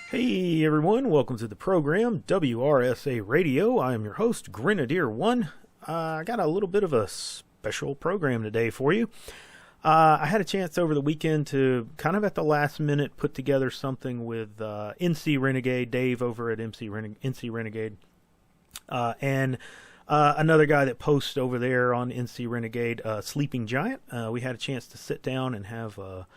Hey everyone, welcome to the program, WRSA Radio. I am your host, Grenadier One. I got a little bit of a special program today for you. I had a chance over the weekend to kind of at the last minute put together something with NC Renegade, Dave over at NC Renegade, and another guy that posts over there on NC Renegade, Sleeping Giant. We had a chance to sit down and have a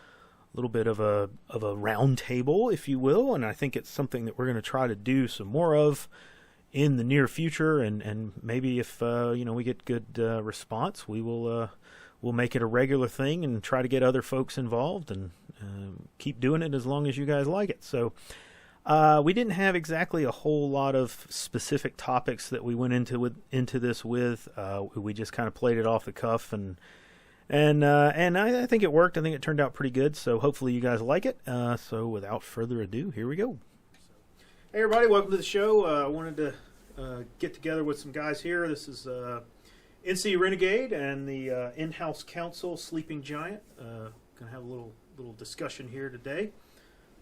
little bit of a round table, if you will, and I think it's something that we're going to try to do some more of in the near future, and maybe if we get good response, we'll make it a regular thing and try to get other folks involved and keep doing it as long as you guys like it. So we didn't have exactly a whole lot of specific topics that we went into this with. We just kind of played it off the cuff and I think it worked. I think it turned out pretty good. So hopefully you guys like it. So without further ado, here we go. Hey everybody, welcome to the show. I wanted to get together with some guys here. This is NC Renegade and the in-house counsel Sleeping Giant. Gonna have a little discussion here today.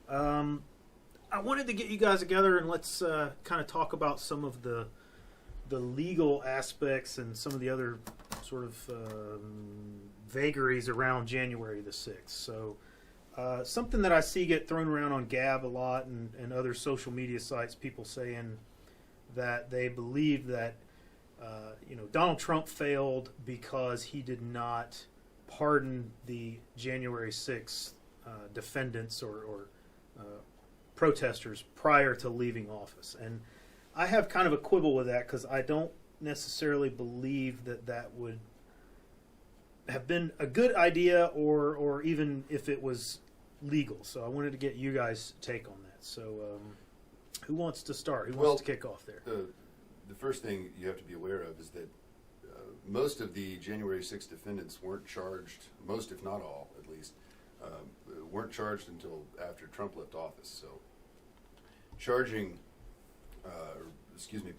I wanted to get you guys together and let's kind of talk about some of the legal aspects and some of the other sort of vagaries around January the 6th. So something that I see get thrown around on Gab a lot and other social media sites, people saying that they believe that Donald Trump failed because he did not pardon the January 6th defendants or protesters prior to leaving office. And I have kind of a quibble with that because I don't necessarily believe that would have been a good idea or even if it was legal. So I wanted to get you guys' take on that. So who wants to start? Who wants to kick off there? The first thing you have to be aware of is that most of the January 6th defendants weren't charged, most if not all at least, weren't charged until after Trump left office. So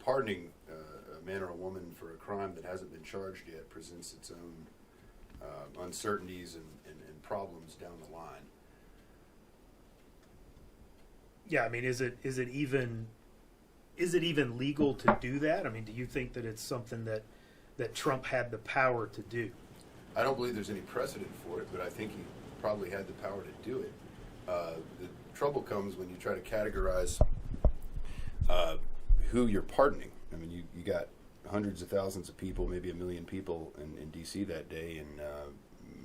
pardoning a man or a woman for a crime that hasn't been charged yet presents its own uncertainties and problems down the line. Yeah, I mean, is it even legal to do that? I mean, do you think that it's something that Trump had the power to do? I don't believe there's any precedent for it, but I think he probably had the power to do it. The trouble comes when you try to categorize who you're pardoning. I mean, you got hundreds of thousands of people, maybe 1 million people in D.C. that day, and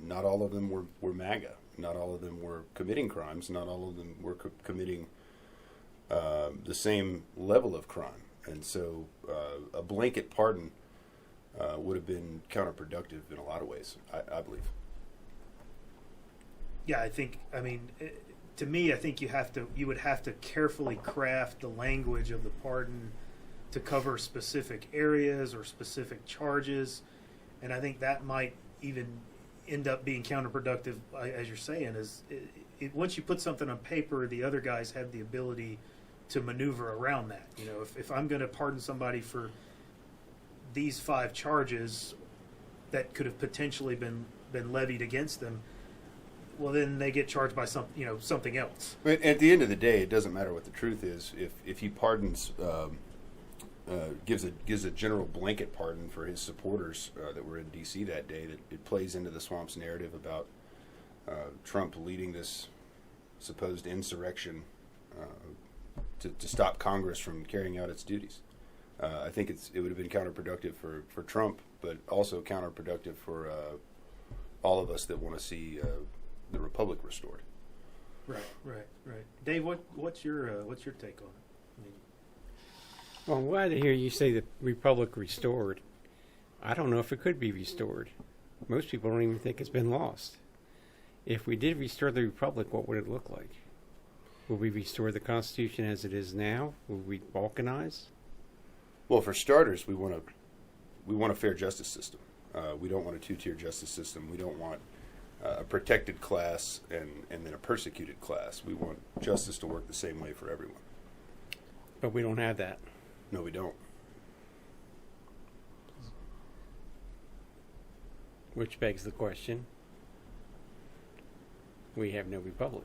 not all of them were MAGA. Not all of them were committing crimes. Not all of them were committing the same level of crime. And so a blanket pardon would have been counterproductive in a lot of ways, I believe. Yeah, I think you would have to carefully craft the language of the pardon to cover specific areas or specific charges, and I think that might even end up being counterproductive, as you're saying. Once you put something on paper, the other guys have the ability to maneuver around that. If I'm going to pardon somebody for these 5 charges that could have potentially been levied against them, well, then they get charged by something else. But at the end of the day, it doesn't matter what the truth is. If he pardons, gives a general blanket pardon for his supporters that were in D.C. that day, that it plays into the swamp's narrative about Trump leading this supposed insurrection to stop Congress from carrying out its duties. I think it would have been counterproductive for Trump, but also counterproductive for all of us that want to see the republic restored. Right. Dave, what's your take on it? Well, I'm glad to hear you say the republic restored. I don't know if it could be restored. Most people don't even think it's been lost. If we did restore the republic, what would it look like? Will we restore the Constitution as it is now? Will we balkanize? Well, for starters, we want a fair justice system. We don't want a two-tier justice system. We don't want a protected class and then a persecuted class. We want justice to work the same way for everyone. But we don't have that. No, we don't. Which begs the question, we have no republic.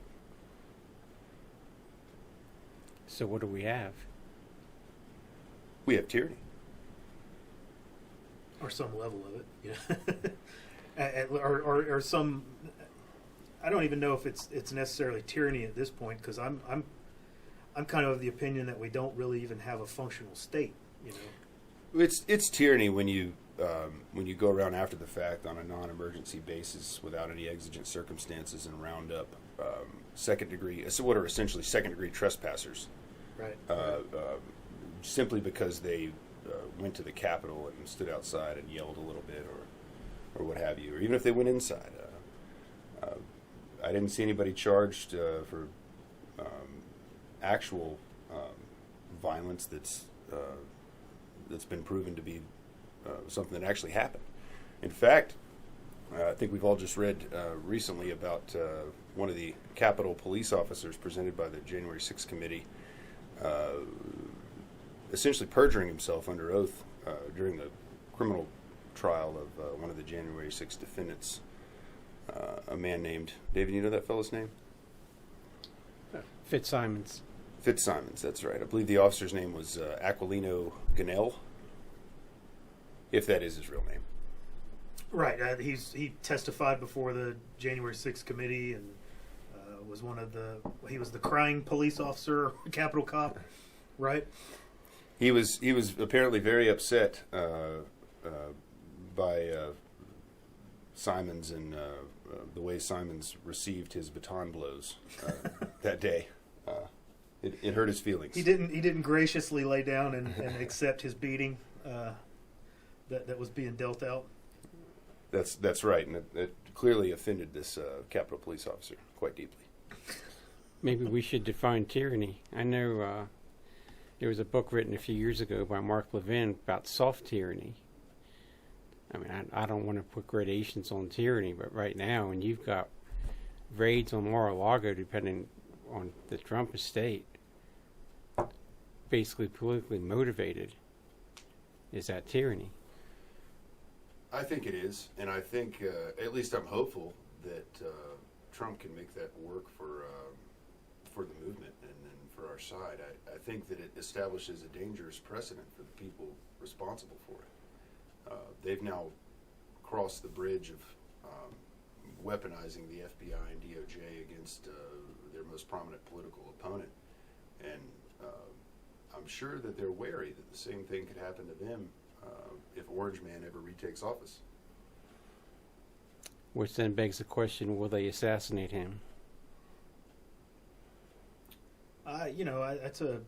So what do we have? We have tyranny. Or some level of it, or some. I don't even know if it's necessarily tyranny at this point, because I'm kind of the opinion that we don't really even have a functional state. It's tyranny when you go around after the fact on a non-emergency basis without any exigent circumstances and round up what are essentially second-degree trespassers, Right. Simply because they went to the Capitol and stood outside and yelled a little bit, or what have you, or even if they went inside. I didn't see anybody charged for actual violence that's been proven to be something that actually happened. In fact, I think we've all just read recently about one of the Capitol police officers presented by the January 6th committee essentially perjuring himself under oath during the criminal trial of one of the January 6th defendants, a man named, David, you know that fellow's name? Fitzsimons. Fitzsimons, that's right. I believe the officer's name was Aquilino Ganell, if that is his real name. Right. He testified before the January 6th committee and was he was the crying police officer, Capitol cop, right? He was apparently very upset by Simons and the way Simons received his baton blows that day. It hurt his feelings. He didn't graciously lay down and accept his beating that was being dealt out. That's right, and it clearly offended this Capitol police officer quite deeply. Maybe we should define tyranny. I know there was a book written a few years ago by Mark Levin about soft tyranny. I mean, I don't want to put gradations on tyranny, but right now, when you've got raids on Mar-a-Lago, depending on the Trump estate, basically politically motivated, is that tyranny? I think it is, and I think, at least I'm hopeful that Trump can make that work for the movement and for our side. I think that it establishes a dangerous precedent for the people responsible for it. They've now crossed the bridge of weaponizing the FBI and DOJ against their most prominent political opponent, and I'm sure that they're wary that the same thing could happen to them if Orange Man ever retakes office. Which then begs the question, will they assassinate him? It's a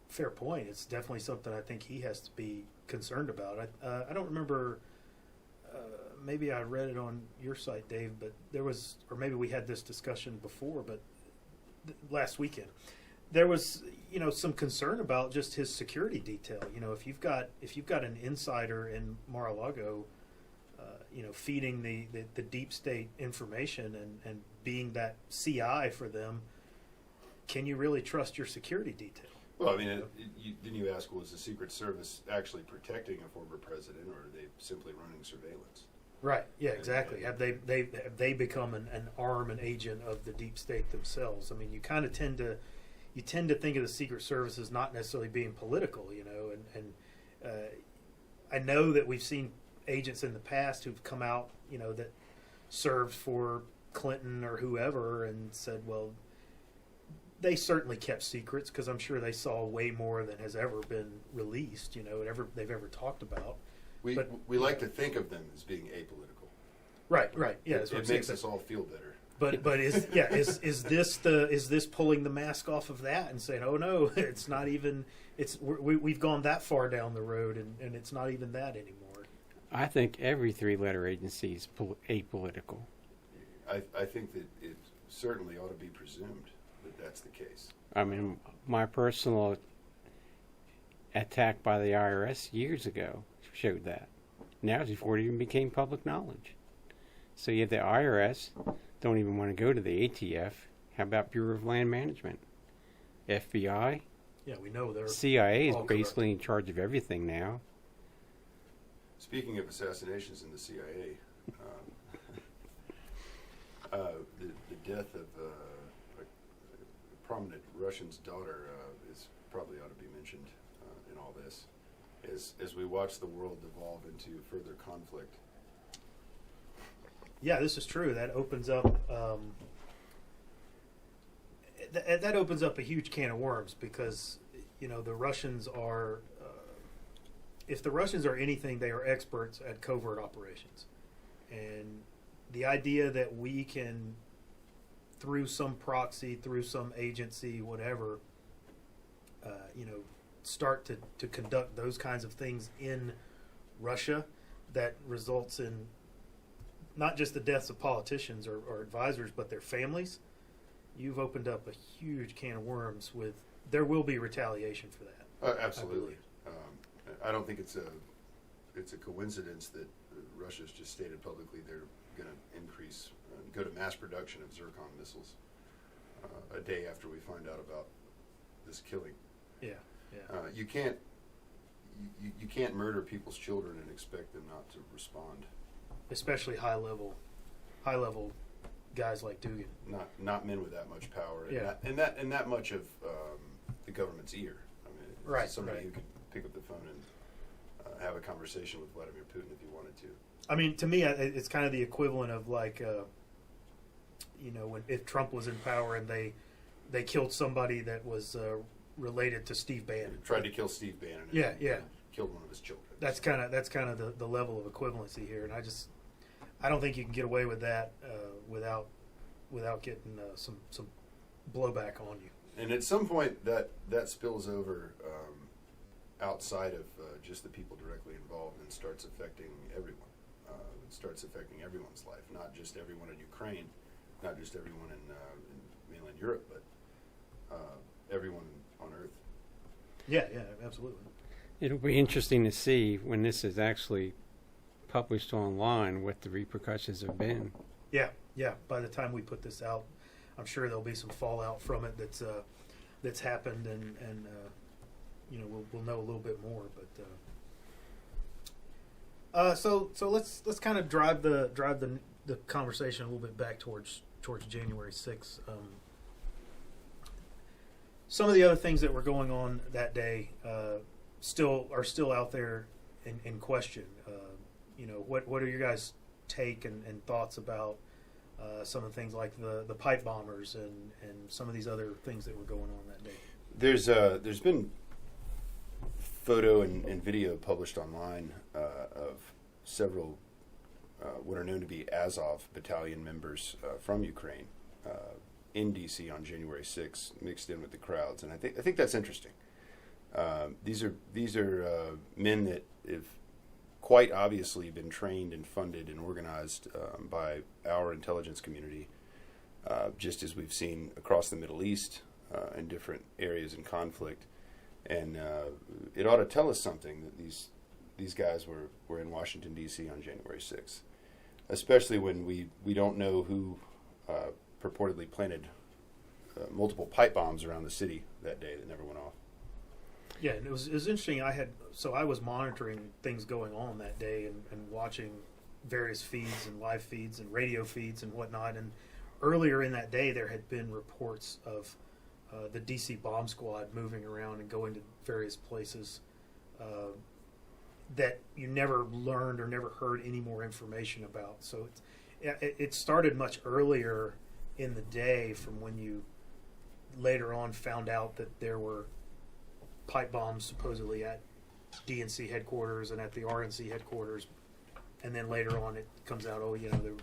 fair point. It's definitely something I think he has to be concerned about. I don't remember, maybe I read it on your site, Dave, but there was, or maybe we had this discussion before, but last weekend, there was, some concern about just his security detail. If you've got an insider in Mar-a-Lago, feeding the deep state information and being that CI for them, can you really trust your security detail? Well, I mean, didn't you ask, was the Secret Service actually protecting a former president, or are they simply running surveillance? Right. Yeah. Exactly. Have they become an arm, an agent of the deep state themselves? I mean, you kind of tend to think of the Secret Service as not necessarily being political, and I know that we've seen agents in the past who've come out, that served for Clinton or whoever, and said, well, they certainly kept secrets because I'm sure they saw way more than has ever been released, they've ever talked about. We like to think of them as being apolitical. Right. Yeah, it makes us all feel better. But is this pulling the mask off of that and saying, oh no, it's not even, we've gone that far down the road and it's not even that anymore. I think every three-letter agency is apolitical. I think that it certainly ought to be presumed that that's the case. I mean, my personal attack by the IRS years ago showed that. Now it's before it even became public knowledge. So you have the IRS, don't even want to go to the ATF. How about Bureau of Land Management? FBI? Yeah, we know they're CIA is all basically in charge of everything now. Speaking of assassinations in the CIA, the death of prominent Russian's daughter is probably ought to be mentioned in all this, as we watch the world devolve into further conflict. Yeah, this is true. That opens up that opens up a huge can of worms because the Russians are. If the Russians are anything, they are experts at covert operations, and the idea that we can, through some proxy, through some agency, whatever, start to conduct those kinds of things in Russia that results in not just the deaths of politicians or advisors, but their families, you've opened up a huge can of worms there will be retaliation for that. Absolutely. I don't think it's a coincidence that Russia's just stated publicly they're going to increase, go to mass production of zircon missiles a day after we find out about this killing. Yeah. You can't murder people's children and expect them not to respond. Especially high level guys like Dugan. Not men with that much power, and Yeah. that much of the government's ear. I mean, Right, somebody right. who could pick up the phone and have a conversation with Vladimir Putin if he wanted to. I mean, to me, it's kind of the equivalent of like, if Trump was in power and they killed somebody that was related to Steve Bannon. Tried to kill Steve Bannon. And Yeah. Killed one of his children. That's kind of the level of equivalency here, and I don't think you can get away with that without getting some blowback on you. And at some point, that spills over outside of just the people directly involved and starts affecting everyone. It starts affecting everyone's life, not just everyone in Ukraine, not just everyone in mainland Europe, but everyone on Earth. Yeah, absolutely. It'll be interesting to see when this is actually published online what the repercussions have been. Yeah. By the time we put this out, I'm sure there'll be some fallout from it that's happened, and we'll know a little bit more. But so let's kind of drive the conversation a little bit back towards January 6th. Some of the other things that were going on that day still out there in question. What are your guys' take and thoughts about some of the things like the pipe bombers and some of these other things that were going on that day? There's been photo and video published online of several what are known to be Azov battalion members from Ukraine in D.C. on January 6th, mixed in with the crowds, and I think that's interesting. These are men that have quite obviously been trained and funded and organized by our intelligence community, just as we've seen across the Middle East in different areas in conflict. And it ought to tell us something that these guys were in Washington, D.C. on January 6th, especially when we don't know who purportedly planted multiple pipe bombs around the city that day that never went off. Yeah, and it was interesting. I was monitoring things going on that day and watching various feeds and live feeds and radio feeds and whatnot. And earlier in that day, there had been reports of the DC bomb squad moving around and going to various places that you never learned or never heard any more information about. So it started much earlier in the day from when you later on found out that there were pipe bombs supposedly at DNC headquarters and at the RNC headquarters, and then later on it comes out, they were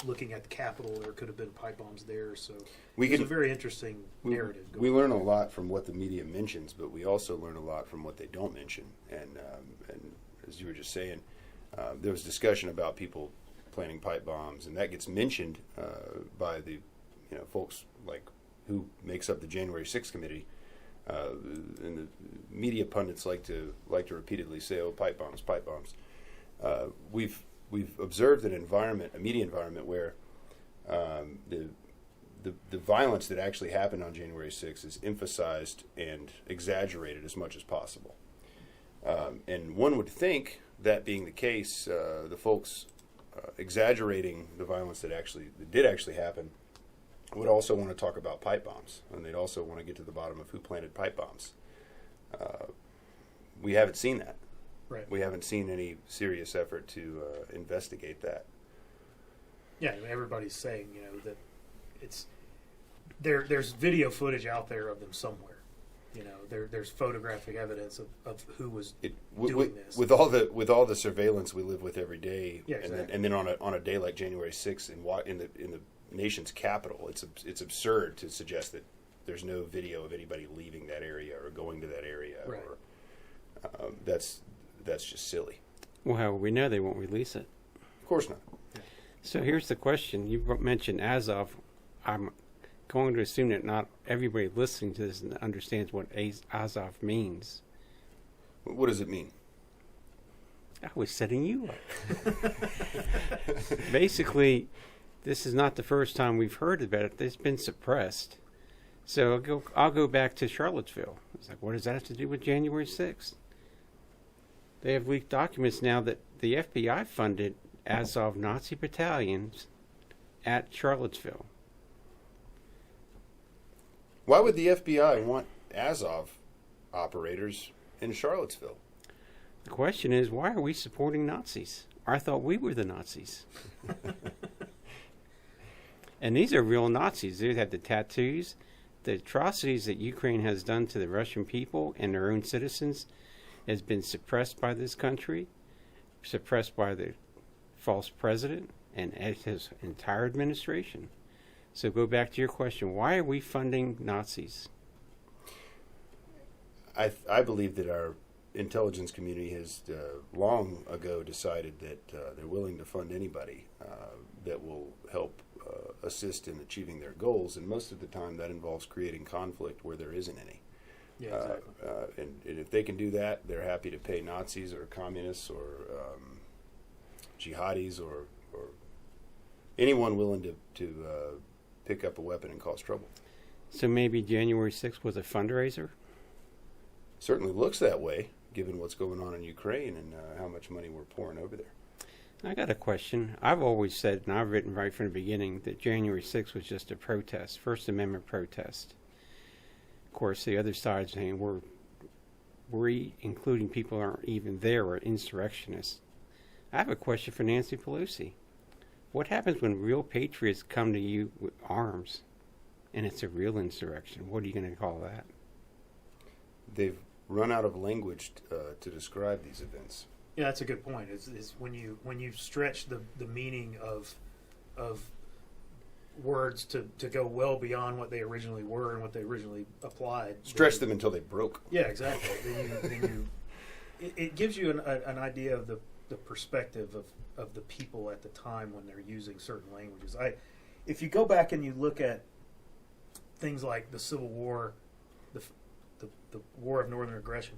looking at the Capitol, there could have been pipe bombs there. So it's a very interesting narrative. We learn a lot from what the media mentions, but we also learn a lot from what they don't mention. And as you were just saying, there was discussion about people planting pipe bombs, and that gets mentioned by the folks like who makes up the January 6th committee. And the media pundits like to repeatedly say, "Oh, pipe bombs." We've observed an environment, a media environment, where the violence that actually happened on January 6th is emphasized and exaggerated as much as possible. And one would think, that being the case, the folks exaggerating the violence that did actually happen would also want to talk about pipe bombs, and they'd also want to get to the bottom of who planted pipe bombs. We haven't seen that. Right. We haven't seen any serious effort to investigate that. Yeah, everybody's saying, that it's there's video footage out there of them somewhere. There's photographic evidence of who was doing this. With all the surveillance we live with every day, yeah, exactly. and then on a day like January 6th in the nation's capital, it's absurd to suggest that there's no video of anybody leaving that area or going to that area. Right. Or that's just silly. Well, we know they won't release it. Of course not. So here's the question. You mentioned Azov. I'm going to assume that not everybody listening to this understands what Azov means. What does it mean? I was setting you up. Basically, this is not the first time we've heard about it. It's been suppressed. So I'll go back to Charlottesville. It's like, what does that have to do with January 6th? They have leaked documents now that the FBI funded Azov Nazi battalions at Charlottesville. Why would the FBI want Azov operators in Charlottesville? The question is, why are we supporting Nazis? I thought we were the Nazis. And these are real Nazis. They have the tattoos. The atrocities that Ukraine has done to the Russian people and their own citizens has been suppressed by this country, suppressed by the false president and his entire administration. So go back to your question. Why are we funding Nazis? I believe that our intelligence community has long ago decided that they're willing to fund anybody that will help assist in achieving their goals, and most of the time that involves creating conflict where there isn't any. Yeah, exactly. And if they can do that, they're happy to pay Nazis or communists or jihadis or anyone willing to pick up a weapon and cause trouble. So maybe January 6th was a fundraiser? Certainly looks that way, given what's going on in Ukraine and how much money we're pouring over there. I got a question. I've always said, and I've written right from the beginning, that January 6th was just a protest, First Amendment protest. Of course, the other side's saying we, including people who aren't even there, are insurrectionists. I have a question for Nancy Pelosi. What happens when real patriots come to you with arms and it's a real insurrection? What are you going to call that? They've run out of language to describe these events. Yeah, that's a good point. Is when you stretch the meaning of words to go well beyond what they originally were and what they originally applied. Stretch them until they broke. Yeah, exactly. It gives you an idea of the perspective of the people at the time when they're using certain languages. If you go back and you look at things like the Civil War, the War of Northern Aggression,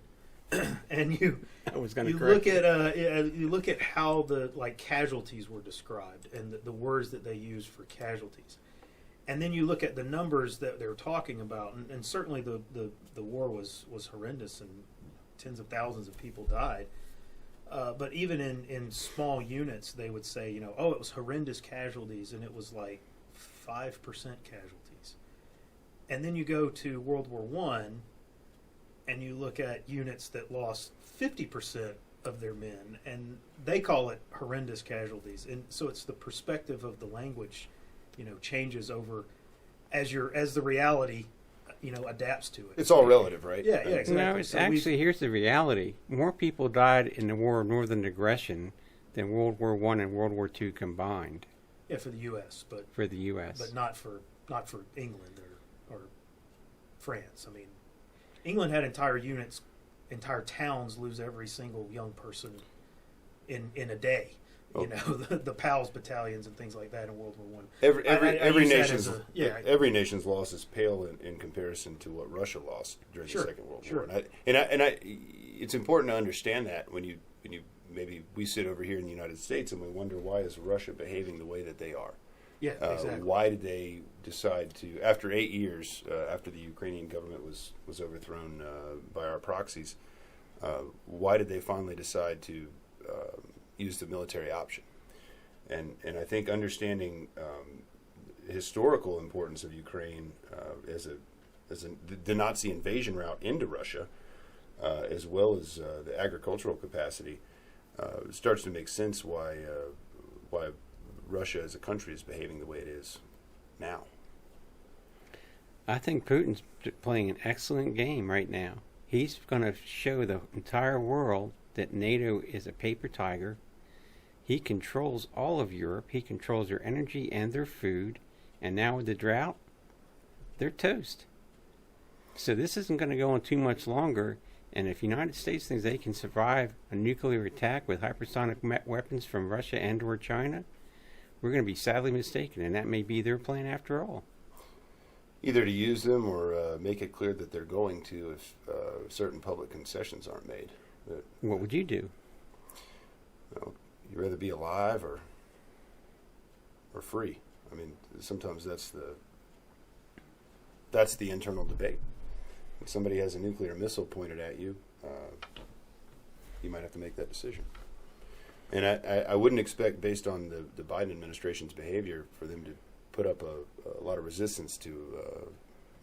and you look at how the casualties were described and the words that they used for casualties, and then you look at the numbers that they're talking about, and certainly the war was horrendous and tens of thousands of people died. But even in small units, they would say, it was horrendous casualties, and it was like 5% casualties. And then you go to World War I, and you look at units that lost 50% of their men, and they call it horrendous casualties. And so it's the perspective of the language, changes over as the reality, adapts to it. It's all relative, right? Yeah, exactly. No, it's actually, here's the reality. More people died in the War of Northern Aggression than World War I and World War II combined. Yeah, for the U.S., but for the U.S., but not for England or France. I mean, England had entire units, entire towns lose every single young person in a day. Oh. The PALS battalions and things like that in World War I. Every nation's loss is pale in comparison to what Russia lost during the Second World War. And it's important to understand that when you maybe we sit over here in the United States and we wonder, why is Russia behaving the way that they are? Yeah, exactly. Why did they decide to, after 8 years, after the Ukrainian government was overthrown by our proxies, why did they finally decide to use the military option? And I think understanding historical importance of Ukraine as the Nazi invasion route into Russia, as well as the agricultural capacity, it starts to make sense why Russia as a country is behaving the way it is now. I think Putin's playing an excellent game right now. He's going to show the entire world that NATO is a paper tiger. He controls all of Europe. He controls their energy and their food. And now with the drought, they're toast. So this isn't going to go on too much longer. And if the United States thinks they can survive a nuclear attack with hypersonic weapons from Russia and or China, we're going to be sadly mistaken. And that may be their plan after all. Either to use them or make it clear that they're going to if certain public concessions aren't made. What would you do? Well, you'd rather be alive or free. I mean, sometimes that's the internal debate. If somebody has a nuclear missile pointed at you, you might have to make that decision. And I wouldn't expect, based on the Biden administration's behavior, for them to put up a lot of resistance to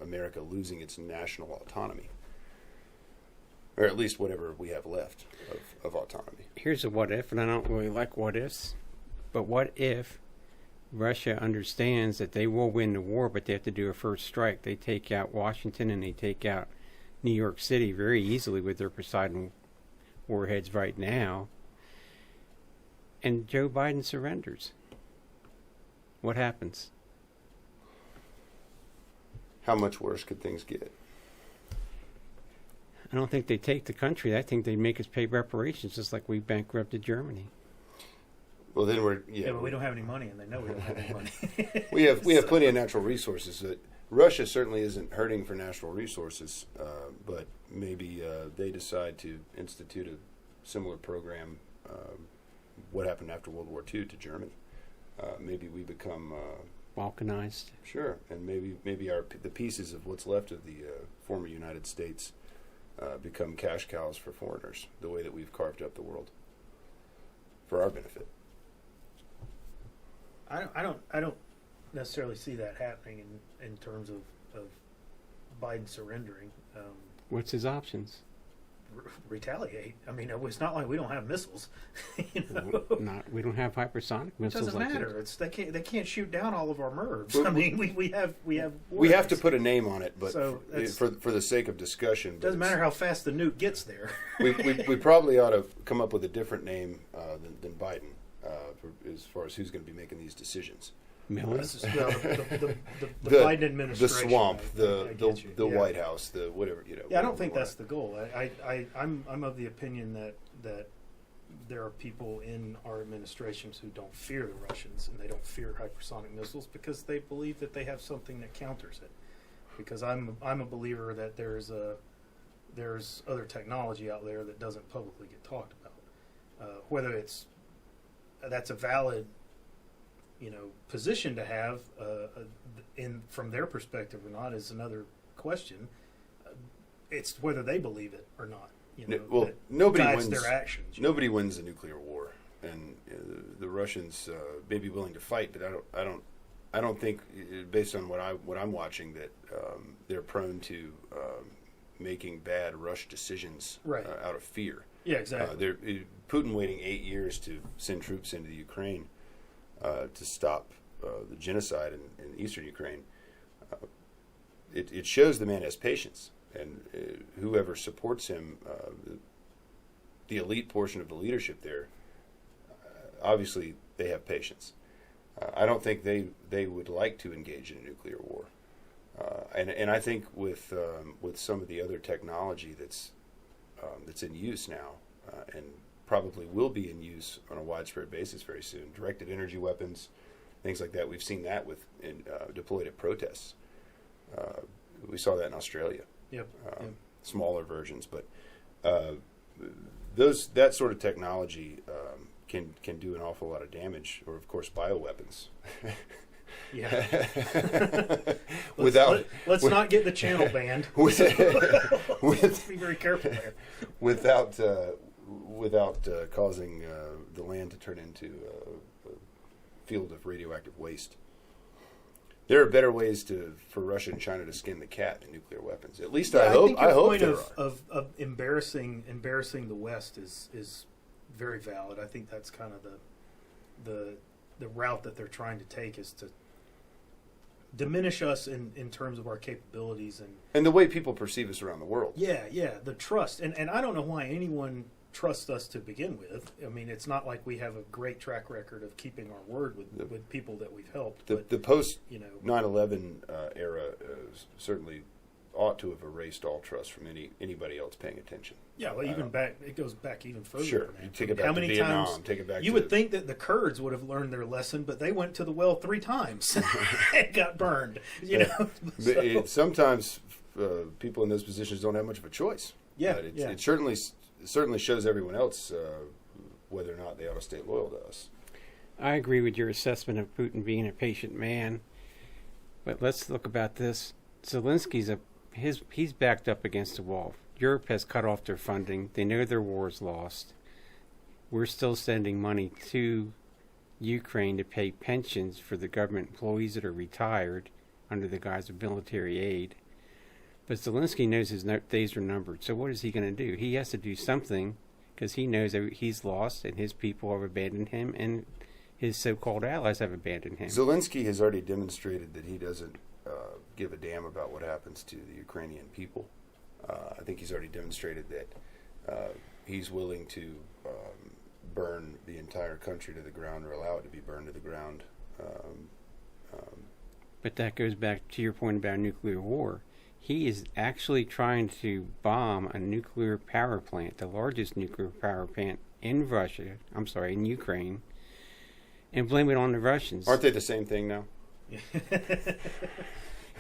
America losing its national autonomy, or at least whatever we have left of autonomy. Here's a what if, and I don't really like what ifs, but what if Russia understands that they will win the war, but they have to do a first strike? They take out Washington and they take out New York City very easily with their Poseidon warheads right now, and Joe Biden surrenders. What happens? How much worse could things get? I don't think they take the country. I think they make us pay reparations, just like we bankrupted Germany. Well, then but we don't have any money, and they know we don't have any money. we have plenty of natural resources. Russia certainly isn't hurting for natural resources, but maybe they decide to institute a similar program. What happened after World War II to Germany? Maybe we become balkanized. Sure, and maybe the pieces of what's left of the former United States become cash cows for foreigners, the way that we've carved up the world for our benefit. I don't necessarily see that happening in terms of Biden surrendering. What's his options? Retaliate. I mean, it's not like we don't have missiles. We don't have hypersonic missiles. It doesn't matter. They can't shoot down all of our MIRVs. I mean, we have we have to put a name on it, but so for the sake of discussion, it doesn't matter how fast the nuke gets there. we probably ought to come up with a different name than Biden as far as who's going to be making these decisions. Miller? The Biden administration, the swamp, the Yeah. White House, the whatever, you know. Yeah, I don't think that's the goal. I'm of the opinion that there are people in our administrations who don't fear the Russians and they don't fear hypersonic missiles because they believe that they have something that counters it. Because I'm a believer that there's other technology out there that doesn't publicly get talked about. Whether that's a valid position to have from their perspective or not is another question. It's whether they believe it or not. Nobody guides wins their actions. Nobody wins a nuclear war, and the Russians may be willing to fight, but I don't think, based on what I'm watching, that they're prone to making bad rush decisions out of fear. Yeah, exactly. Putin waiting 8 years to send troops into the Ukraine to stop the genocide in eastern Ukraine. It shows the man has patience, and whoever supports him, the elite portion of the leadership there, obviously they have patience. I don't think they would like to engage in a nuclear war, and I think with some of the other technology that's in use now, and probably will be in use on a widespread basis very soon. Directed energy weapons, things like that. We've seen that deployed at protests. We saw that in Australia. Yep. Smaller versions, but that sort of technology can do an awful lot of damage. Or of course, bioweapons. Yeah. Let's not get the channel banned. Let's be very careful there. Without causing the land to turn into a field of radioactive waste. There are better ways for Russia and China to skin the cat than nuclear weapons. At least Yeah, I hope. think your I hope point there of, are. of embarrassing the West is very valid. I think that's kind of the route that they're trying to take, is to diminish us in terms of our capabilities And the way people perceive us around the world. the trust. And I don't know why anyone trusts us to begin with. I mean, it's not like we have a great track record of keeping our word with people that we've helped. But, The post you know, 9/11 era certainly ought to have erased all trust from anybody else paying attention. yeah, well, even back, it goes back even further. Sure, than that. you take it back How to many Vietnam, times take it back you to would think that the Kurds would have learned their lesson, but they went to the well 3 times and got burned. You know, sometimes people in those positions don't have much of a choice. Yeah, But yeah. It certainly shows everyone else whether or not they ought to stay loyal to us. I agree with your assessment of Putin being a patient man, but let's look about this. Zelensky's he's backed up against the wall. Europe has cut off their funding. They know their war is lost. We're still sending money to Ukraine to pay pensions for the government employees that are retired under the guise of military aid. But Zelensky knows his days are numbered. So what is he going to do? He has to do something, because he knows that he's lost and his people have abandoned him and his so-called allies have abandoned him. Zelensky has already demonstrated that he doesn't give a damn about what happens to the Ukrainian people. I think he's already demonstrated that he's willing to burn the entire country to the ground, or allow it to be burned to the ground. But that goes back to your point about nuclear war. He is actually trying to bomb a nuclear power plant, the largest nuclear power plant in in Ukraine, and blame it on the Russians. Aren't they the same thing now?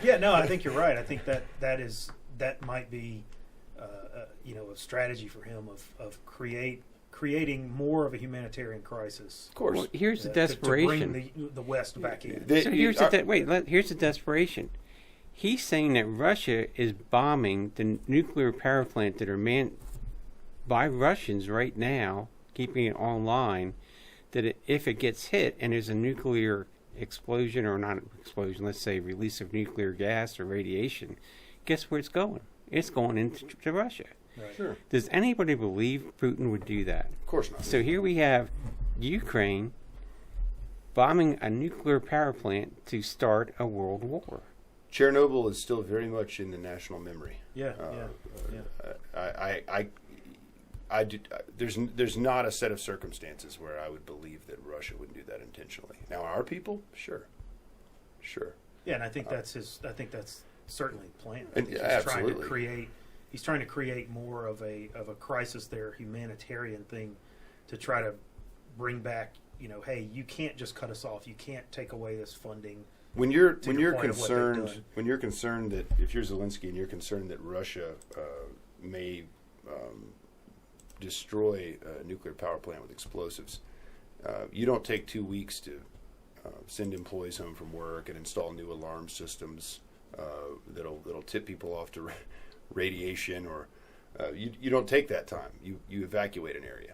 Yeah, no, I think you're right. I think that might be a strategy for him of creating more of a humanitarian crisis. Of course. Well, here's the To desperation. bring the West back in. So here's here's the desperation. He's saying that Russia is bombing the nuclear power plant that are manned by Russians right now, keeping it online, that if it gets hit and there's a nuclear explosion, or not explosion, let's say release of nuclear gas or radiation, guess where it's going? It's going into Russia. Right. Sure. Does anybody believe Putin would do that? Of course not. So here we have Ukraine bombing a nuclear power plant to start a world war. Chernobyl is still very much in the national memory. Yeah, There's not a set of circumstances where I would believe that Russia would do that intentionally. Now, our people, sure. yeah, and I think that's that's certainly the plan. I And- think yeah, he's trying to absolutely. create more of a crisis there, humanitarian thing, to try to bring back. Hey, you can't just cut us off. You can't take away this funding. When you're To your point of what they've concerned, done. when you're concerned that if you're Zelensky and you're concerned that Russia may destroy a nuclear power plant with explosives, you don't take 2 weeks to send employees home from work and install new alarm systems that'll tip people off to radiation, or you don't take that time. You evacuate an area,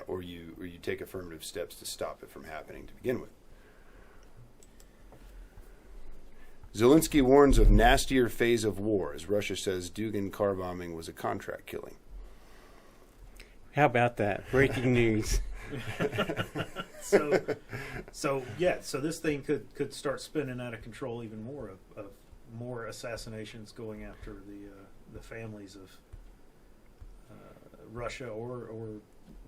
or you take affirmative steps to stop it from happening to begin with. Zelensky warns of nastier phase of war as Russia says Dugin car bombing was a contract killing. How about that? Breaking news. So this thing could start spinning out of control even more, of more assassinations going after the families of Russia or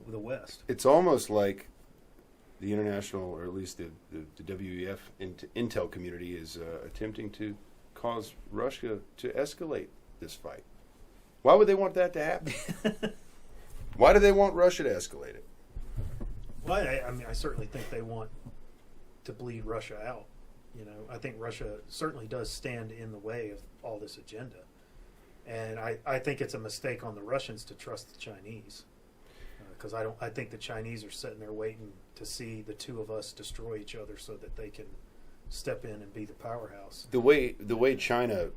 the West. It's almost like the international, or at least the WEF intel community is attempting to cause Russia to escalate this fight. Why would they want that to happen? Why do they want Russia to escalate it? Well, I certainly think they want to bleed Russia out. I think Russia certainly does stand in the way of all this agenda. And I think it's a mistake on the Russians to trust the Chinese. Because I think the Chinese are sitting there waiting to see the two of us destroy each other so that they can step in and be the powerhouse. The way China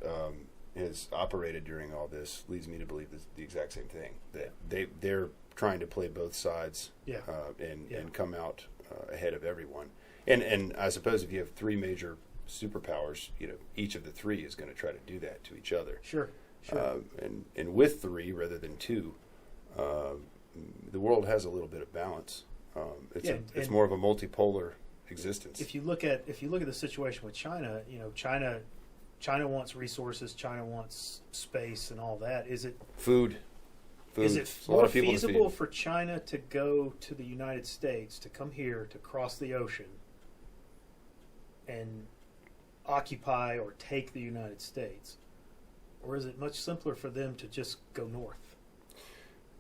has operated during all this leads me to believe the exact same thing. That they're trying to play both sides, and come out ahead of everyone. And I suppose if you have three major superpowers, each of the three is going to try to do that to each other. Sure. Sure. And with three rather than two, the world has a little bit of balance. It's more of a multipolar existence. If you look at the situation with China, China wants resources, China wants space and all that. Is it food? Is it a lot more of people feasible for China to go to the United States, to come here, to cross the ocean and occupy or take the United States? Or is it much simpler for them to just go north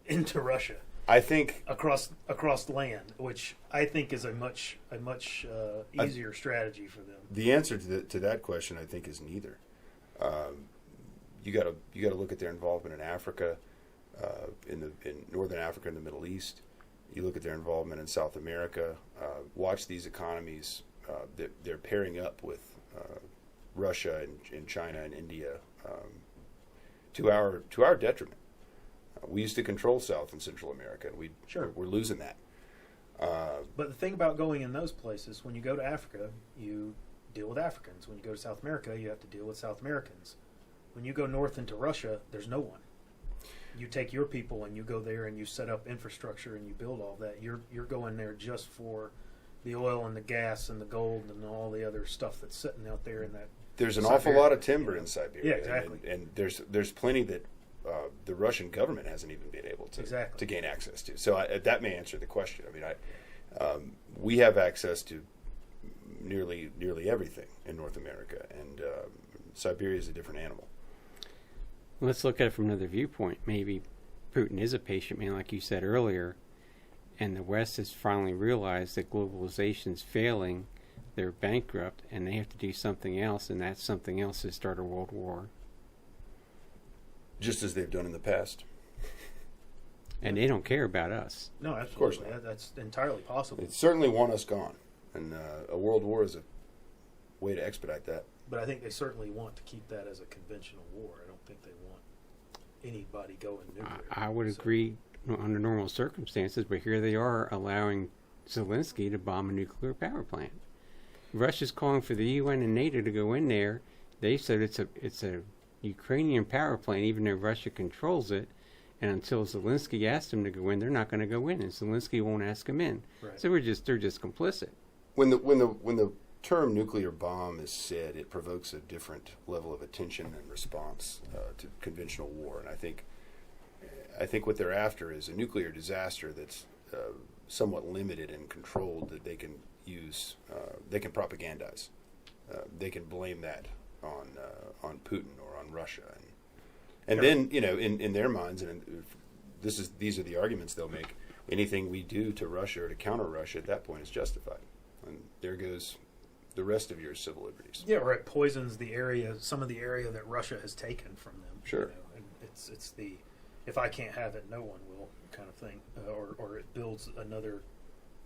into Russia? I think across land, which I think is a much easier strategy for them. The answer to that question, I think, is neither. You got to look at their involvement in Africa, in northern Africa and the Middle East. You look at their involvement in South America. Watch these economies. They're pairing up with Russia and China and India to our detriment. We used to control South and Central America. We're losing that. But the thing about going in those places, when you go to Africa, you deal with Africans. When you go to South America, you have to deal with South Americans. When you go north into Russia, there's no one. You take your people and you go there and you set up infrastructure and you build all that. You're going there just for the oil and the gas and the gold and all the other stuff that's sitting out there in that. There's an awful lot of timber in Siberia. Yeah, exactly. And there's plenty that the Russian government hasn't even been able to gain access to. So that may answer the question. I mean, we have access to nearly everything in North America, and Siberia is a different animal. Let's look at it from another viewpoint. Maybe Putin is a patient man, like you said earlier, and the West has finally realized that globalization's failing. They're bankrupt, and they have to do something else, and that something else is start a world war. Just as they've done in the past. And they don't care about us. No, absolutely. Of course not. That's entirely possible. They certainly want us gone, and a world war is a way to expedite that. But I think they certainly want to keep that as a conventional war. I don't think they want anybody going nuclear. I would agree under normal circumstances, but here they are allowing Zelensky to bomb a nuclear power plant. Russia's calling for the UN and NATO to go in there. They said it's a Ukrainian power plant, even though Russia controls it. And until Zelensky asks them to go in, they're not going to go in, and Zelensky won't ask them in. Right. So they're just complicit. When the term nuclear bomb is said, it provokes a different level of attention and response to conventional war. And I think what they're after is a nuclear disaster that's somewhat limited and controlled, that they can use. They can propagandize. They can blame that on Putin or on Russia, and then in their minds, and these are the arguments they'll make. Anything we do to Russia or to counter Russia at that point is justified, and there goes the rest of your civil liberties. Yeah, or it poisons the area, some of the area that Russia has taken from them. Sure, and it's the if I can't have it, no one will kind of thing, or it builds another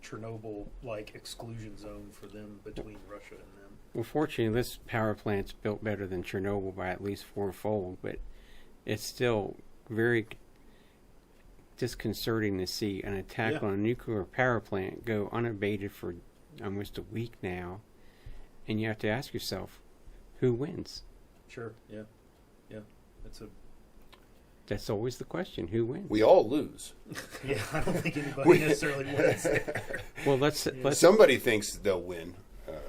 Chernobyl-like exclusion zone for them between Russia and them. Well, fortunately, this power plant's built better than Chernobyl by at least fourfold, but it's still very disconcerting to see an attack on a nuclear power plant go unabated for almost a week now, and you have to ask yourself, who wins? Sure, yeah. That's always the question, who wins? We all lose. Yeah, I don't think anybody necessarily wins there. Well, let's somebody thinks they'll win.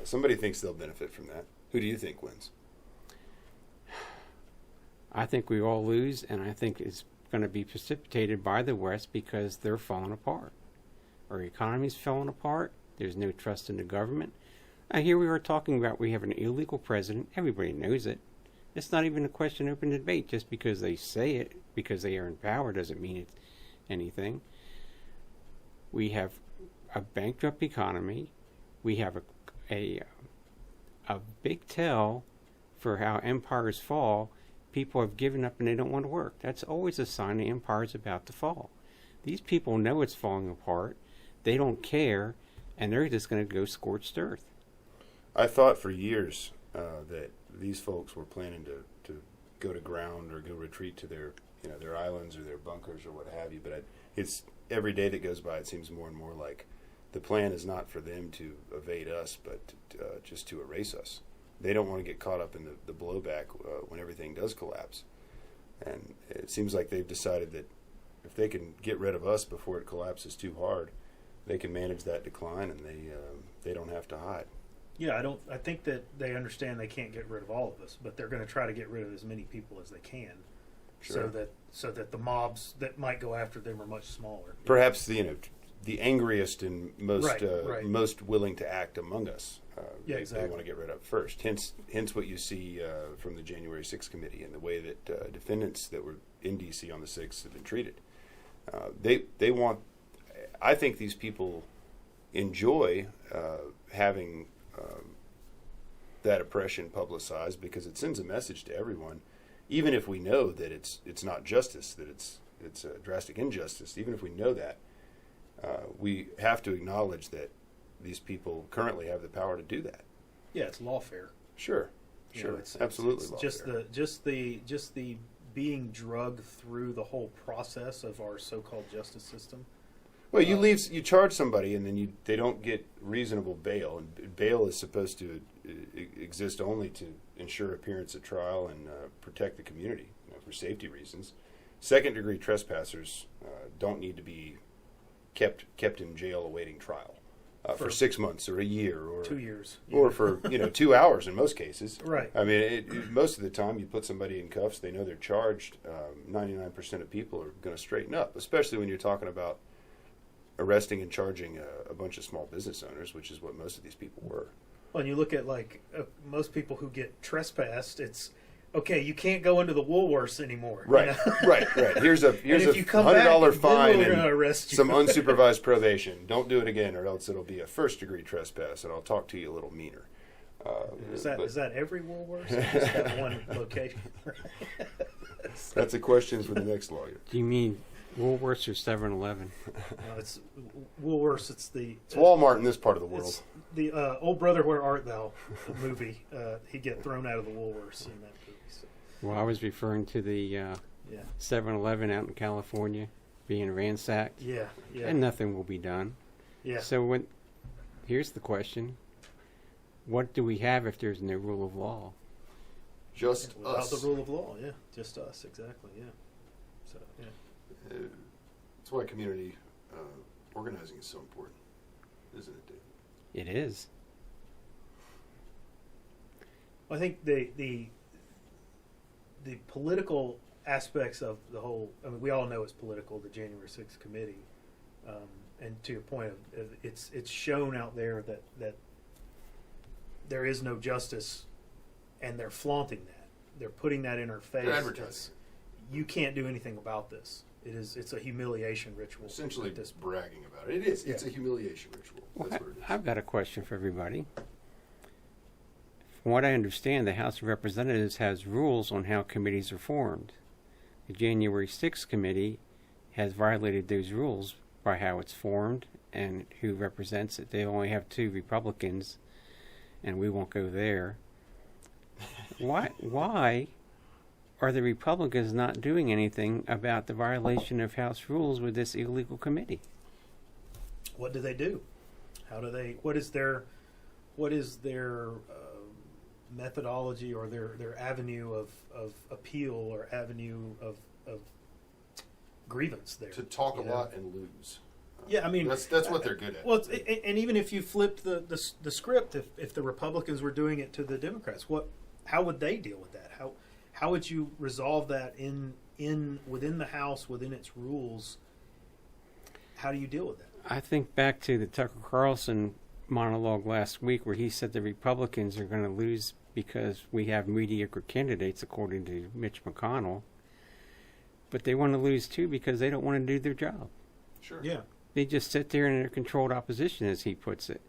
Somebody thinks they'll benefit from that. Who do you think wins? I think we all lose, and I think it's going to be precipitated by the West because they're falling apart. Our economy's falling apart. There's no trust in the government. Here we are talking about we have an illegal president. Everybody knows it. It's not even a question of open debate. Just because they say it, because they are in power, doesn't mean it's anything. We have a bankrupt economy. We have a big tell for how empires fall. People have given up and they don't want to work. That's always a sign the empire's about to fall. These people know it's falling apart. They don't care, and they're just going to go scorched earth. I thought for years that these folks were planning to go to ground or go retreat to their islands or their bunkers or what have you. But it's every day that goes by, it seems more and more like the plan is not for them to evade us, but just to erase us. They don't want to get caught up in the blowback when everything does collapse. And it seems like they've decided that if they can get rid of us before it collapses too hard, they can manage that decline, and they don't have to hide. Yeah, I think that they understand they can't get rid of all of us, but they're going to try to get rid of as many people as they can, Sure. so that the mobs that might go after them are much smaller. Perhaps the angriest and most Right. most willing to act among us. Yeah, They exactly. want to get rid of first. Hence what you see from the January 6th committee and the way that defendants that were in D.C. on the 6th have been treated. They want. I think these people enjoy having that oppression publicized because it sends a message to everyone, even if we know that it's not justice, that it's a drastic injustice. Even if we know that, we have to acknowledge that these people currently have the power to do that. Yeah, it's lawfare. Sure, You sure, know, absolutely. it's just the being drugged through the whole process of our so-called justice system. Well, you charge somebody, and then they don't get reasonable bail, and bail is supposed to exist only to ensure appearance at trial and protect the community, for safety reasons. Second-degree trespassers don't need to be kept in jail awaiting trial for 6 months or a year or 2 years. or for 2 hours in most cases. Right. I mean, most of the time you put somebody in cuffs, they know they're charged. 99% of people are going to straighten up, especially when you're talking about arresting and charging a bunch of small business owners, which is what most of these people were. When you look at most people who get trespassed, it's okay. You can't go into the Woolworths anymore. Right, you know? right. Here's a if you come $100 back, fine then we're gonna and arrest you. some unsupervised probation. Don't do it again, or else it'll be a first-degree trespass, and I'll talk to you a little meaner. Is that every Woolworths? Or just that one location? That's a question for the next lawyer. Do you mean Woolworths or 7-Eleven? No, it's Woolworths. It's Walmart in this part of the world. It's the Old Brother, Where Art Thou movie. He'd get thrown out of the Woolworths in that movie. So, Well, I was referring to the yeah, 7-Eleven out in California being ransacked, yeah. and nothing will be done. Yeah. So here's the question: what do we have if there's no rule of law? Just Without us. the rule of law, yeah, just us, exactly, yeah. So, yeah. That's why community organizing is so important, isn't it, Dave? It is. I think the political aspects of the whole. I mean, we all know it's political. The January 6th committee, and to your point, it's shown out there that there is no justice, and they're flaunting that. They're putting that in our face. They're advertising. You can't do anything about this. It's a humiliation ritual. Essentially at this point. bragging about it. It is. It's Yeah. a humiliation ritual. Well, That's what it is. I've got a question for everybody. From what I understand, the House of Representatives has rules on how committees are formed. The January 6th committee has violated those rules by how it's formed and who represents it. They only have 2 Republicans, and we won't go there. Why are the Republicans not doing anything about the violation of House rules with this illegal committee? What do they do? How do they? What is their methodology or their avenue of appeal or avenue of grievance there? To talk a you know? lot and lose. Yeah, I mean that's what they're good at. Well, and even if you flipped the script, if the Republicans were doing it to the Democrats, how would they deal with that? How would you resolve that within the House, within its rules? How do you deal with that? I think back to the Tucker Carlson monologue last week where he said the Republicans are going to lose because we have mediocre candidates, according to Mitch McConnell. But they want to lose, too, because they don't want to do their job. Sure. Yeah. They just sit there in their controlled opposition, as he puts it.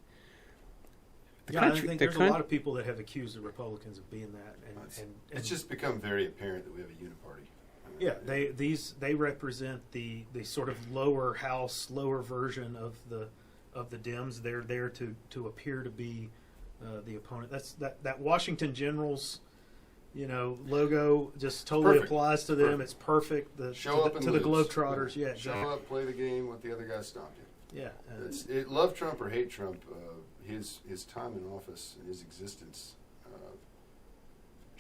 I think there's a lot of people that have accused the Republicans of being that, and It's just become very apparent that we have a uniparty. yeah, they represent the sort of lower house, lower version of the Dems. They're there to appear to be the opponent. That Washington Generals, logo just totally Perfect. applies to them. Perfect. It's perfect. Show up and to lose. the Globetrotters. Yeah, Show exactly. up, play the game, let the other guy stop you. Yeah, Love Trump or hate Trump, his time in office and his existence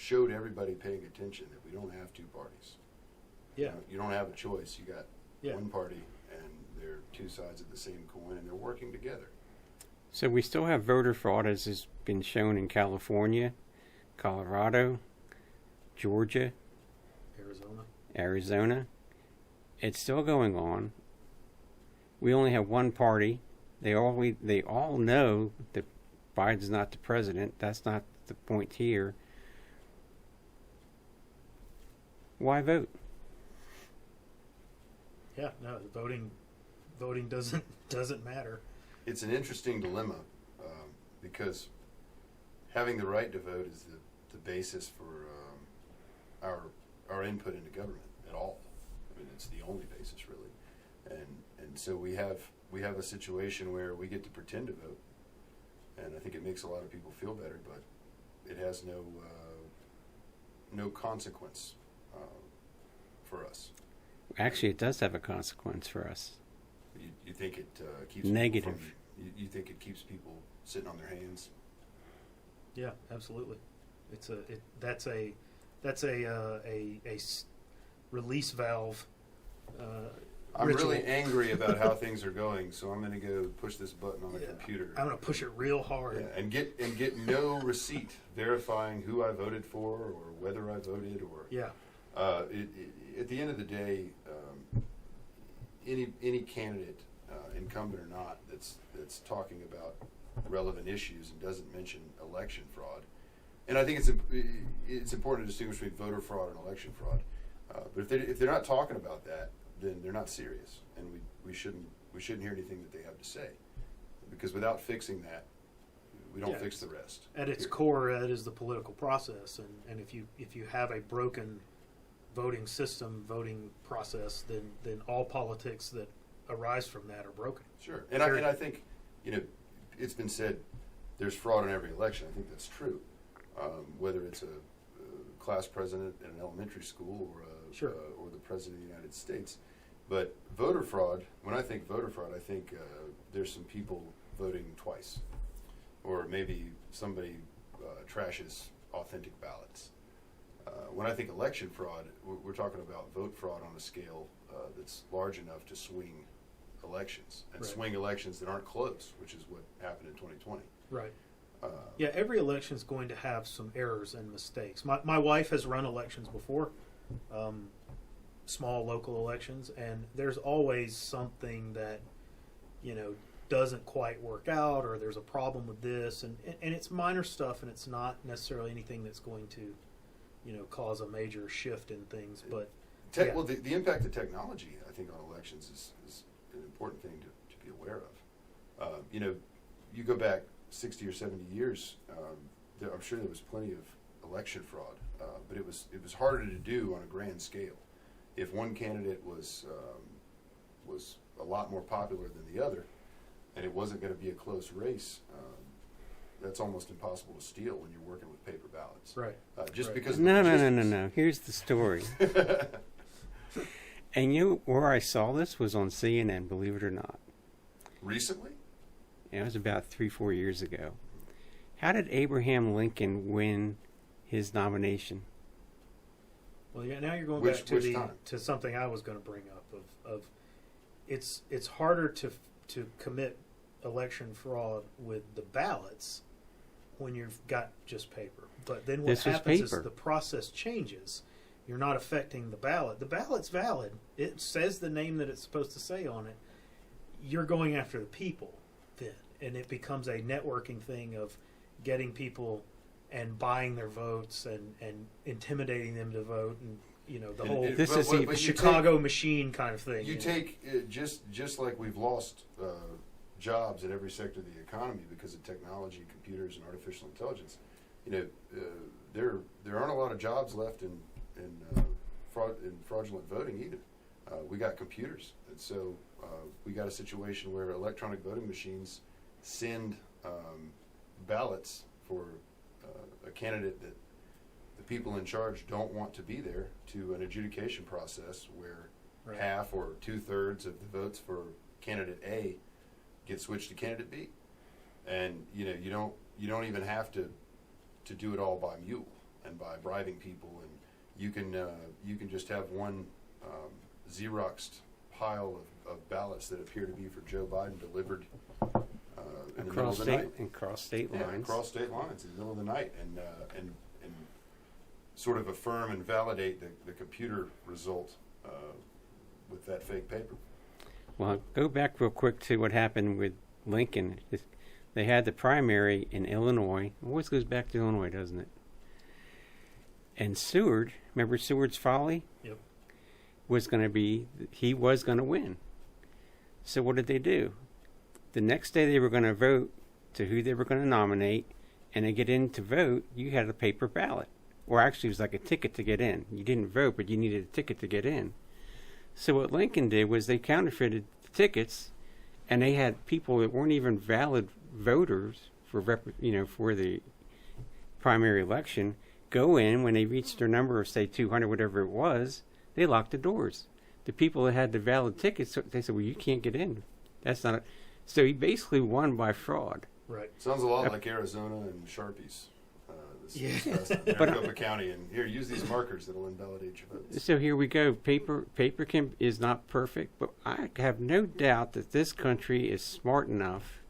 showed everybody paying attention that we don't have two parties. Yeah. You don't have a choice. You got Yeah. one party, and they're two sides of the same coin, and they're working together. So we still have voter fraud, as has been shown in California, Colorado, Georgia, Arizona. It's still going on. We only have one party. They all know that Biden's not the president. That's not the point here. Why vote? Yeah, no, the voting doesn't matter. It's an interesting dilemma because having the right to vote is the basis for our input into government at all. I mean, it's the only basis really, and so we have a situation where we get to pretend to vote, and I think it makes a lot of people feel better, but it has no consequence for us. Actually, it does have a consequence for us. You think it keeps negative? People you think it keeps people sitting on their hands? Yeah, absolutely. That's a release valve. I'm ritual. really angry about how things are going, so I'm going to go push this button on the computer. I'm going to push it real hard. Yeah, and get no receipt verifying who I voted for or whether I voted or. Yeah. At the end of the day, any candidate, incumbent or not, that's talking about relevant issues and doesn't mention election fraud, and I think it's important to distinguish between voter fraud and election fraud. But if they're not talking about that, then they're not serious, and we shouldn't hear anything that they have to say, because without fixing that, we don't fix the rest. At its core, that is the political process, and if you have a broken voting system, voting process, then all politics that arise from that are broken. Sure, and I think, it's been said there's fraud in every election. I think that's true, whether it's a class president at an elementary school or the president of the United States. But voter fraud, when I think voter fraud, I think there's some people voting twice, or maybe somebody trashes authentic ballots. When I think election fraud, we're talking about vote fraud on a scale that's large enough to swing elections, and swing elections that aren't close, which is what happened in 2020. Right. Yeah, every election is going to have some errors and mistakes. My wife has run elections before, small local elections, and there's always something that, doesn't quite work out, or there's a problem with this, and it's minor stuff, and it's not necessarily anything that's going to cause a major shift in things. But well, the impact of technology, I think, on elections is an important thing to be aware of. You go back 60 or 70 years, I'm sure there was plenty of election fraud, but it was harder to do on a grand scale. If one candidate was a lot more popular than the other, and it wasn't going to be a close race, that's almost impossible to steal when you're working with paper ballots. Right. Just because. No. Here's the story. And where I saw this was on CNN, believe it or not. Recently? Yeah, it was about 3-4 years ago. How did Abraham Lincoln win his nomination? Well, now you're going back to something I was going to bring up of it's harder to commit election fraud with the ballots when you've got just paper. But then what happens is the process changes. You're not affecting the ballot. The ballot's valid. It says the name that it's supposed to say on it. You're going after the people then, and it becomes a networking thing of getting people and buying their votes and intimidating them to vote, and the whole the Chicago machine kind of thing. You take just like we've lost jobs in every sector of the economy because of technology, computers, and artificial intelligence. There aren't a lot of jobs left in fraudulent voting either. We got computers, and so we got a situation where electronic voting machines send ballots for a candidate that the people in charge don't want to be there to an adjudication process where half or 2/3 of the votes for candidate A get switched to candidate B, and you don't even have to do it all by mule. and by bribing people, and you can just have one Xeroxed pile of ballots that appear to be for Joe Biden delivered in the middle of the night. Across state lines. Across state lines in the middle of the night, and sort of affirm and validate the computer result with that fake paper. Well, go back real quick to what happened with Lincoln. They had the primary in Illinois. It always goes back to Illinois, doesn't it? And Seward, remember Seward's Folly? Yep. He was going to win. So what did they do? The next day they were going to vote to who they were going to nominate, and to get in to vote, you had a paper ballot. Or actually, it was like a ticket to get in. You didn't vote, but you needed a ticket to get in. So what Lincoln did was they counterfeited the tickets, and they had people that weren't even valid voters for the primary election go in. When they reached their number of, say, 200, whatever it was, they locked the doors. The people that had the valid tickets, they said, well, you can't get in. That's not it. So he basically won by fraud. Right. Sounds a lot like Arizona and Sharpies. Yeah. Maricopa County, and here, use these markers that'll invalidate your votes. So here we go. Paper is not perfect, but I have no doubt that this country is smart enough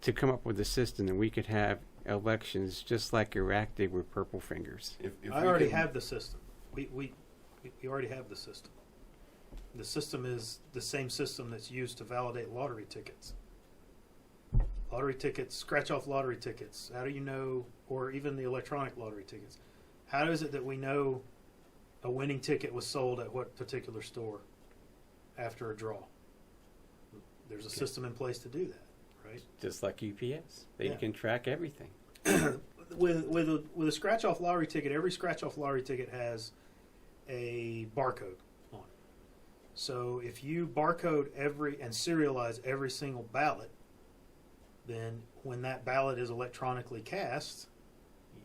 to come up with a system that we could have elections just like Iraq did with purple fingers. If I already have the system. We already have the system. The system is the same system that's used to validate lottery tickets. Lottery tickets, scratch off lottery tickets. How do you know, or even the electronic lottery tickets? How is it that we know a winning ticket was sold at what particular store after a draw? There's a system in place to do that, right? Just like UPS. They can track everything. With a scratch off lottery ticket, every scratch off lottery ticket has a barcode on it. So if you barcode and serialize every single ballot, then when that ballot is electronically cast,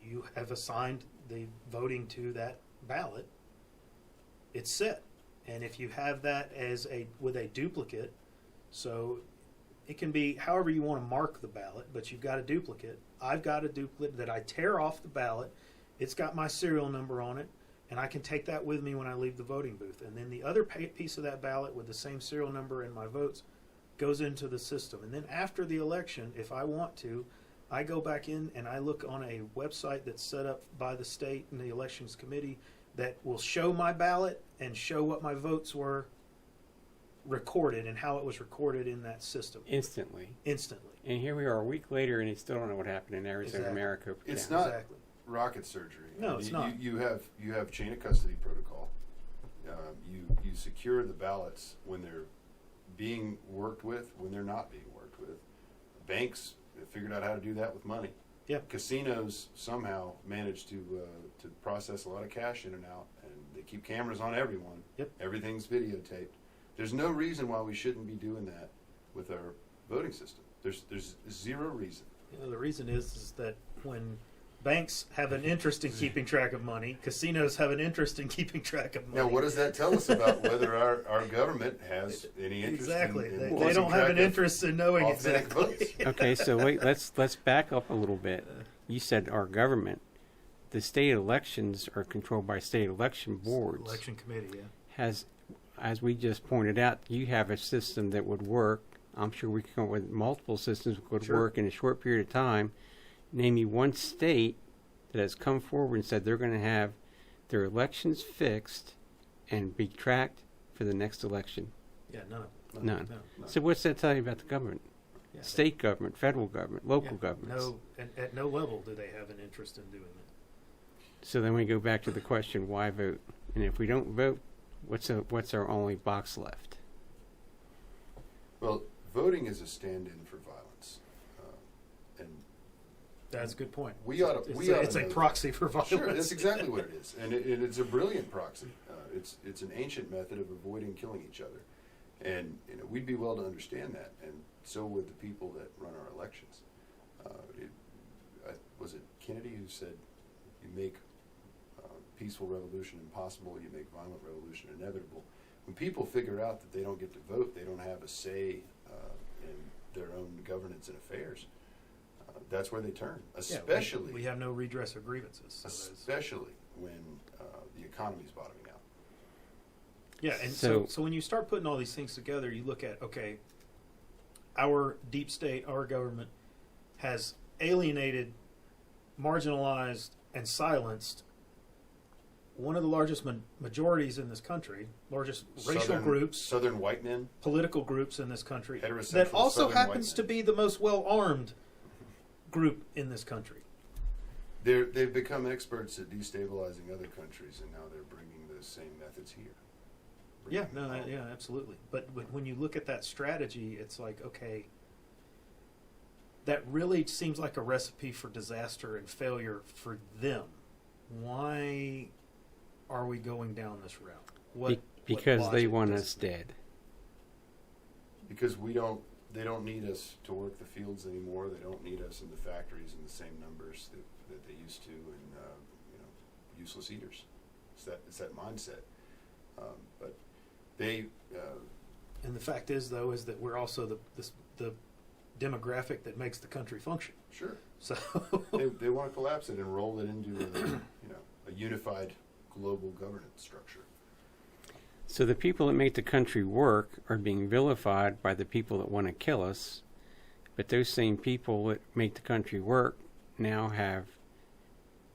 you have assigned the voting to that ballot. It's set. And if you have that with a duplicate, so it can be however you want to mark the ballot, but you've got a duplicate. I've got a duplicate that I tear off the ballot. It's got my serial number on it, and I can take that with me when I leave the voting booth. And then the other piece of that ballot with the same serial number and my votes goes into the system. And then after the election, if I want to, I go back in and I look on a website that's set up by the state and the elections committee that will show my ballot and show what my votes were recorded and how it was recorded in that system. Instantly. And here we are a week later, and you still don't know what happened in Arizona, Exactly. Maricopa County. It's not rocket surgery. No, it's not. You have chain of custody protocol. You secure the ballots when they're being worked with, when they're not being worked with. Banks have figured out how to do that with money. Yeah. Casinos somehow manage to process a lot of cash in and out, and they keep cameras on everyone. Yep. Everything's videotaped. There's no reason why we shouldn't be doing that with our voting system. There's zero reason. The reason is that when banks have an interest in keeping track of money, casinos have an interest in keeping track of money. Now, what does that tell us about whether our government has any interest exactly. in They keeping don't have track an of interest in knowing authentic exactly. votes? Okay, so wait, let's back up a little bit. You said our government. The state elections are controlled by state election boards. Election committee, yeah. As we just pointed out, you have a system that would work. I'm sure we can come up with multiple systems that would work in a short period of time. Name me one state that has come forward and said they're going to have their elections fixed and be tracked for the next election. Yeah, none. None. No. So what's that tell you about the government? Yeah, State government, federal government, local yeah, governments. No, at no level do they have an interest in doing that. So then we go back to the question, why vote? And if we don't vote, what's our only box left? Well, voting is a stand-in for violence, and That's a good point. It's a proxy for violence. Sure, that's exactly what it is, and it's a brilliant proxy. It's an ancient method of avoiding killing each other, and we'd be well to understand that, and so would the people that run our elections. Was it Kennedy who said, "You make peaceful revolution impossible, you make violent revolution inevitable"? When people figure out that they don't get to vote, they don't have a say in their own governance and affairs, that's where they turn, Yeah, especially we have no redress of grievances. So there's- especially when the economy's bottoming out. yeah, and so when you start putting all these things together, you look at, okay, our deep state, our government has alienated, marginalized, and silenced one of the largest majorities in this country, largest racial groups, Southern white men, political groups in this country, heterosexual that also Southern white happens men. to be the most well-armed group in this country. They've become experts at destabilizing other countries, and now they're bringing those same methods here. Yeah, Bringing no, them home. yeah, absolutely. But when you look at that strategy, it's like, okay, that really seems like a recipe for disaster and failure for them. Why are we going down this route? Because what they logic want does- us dead. Because they don't need us to work the fields anymore. They don't need us in the factories in the same numbers that they used to, and useless eaters. It's that mindset. But they. And the fact is, though, is that we're also the demographic that makes the country function. Sure. So they want to collapse it and roll it into a unified global governance structure. So the people that make the country work are being vilified by the people that want to kill us, but those same people that make the country work now have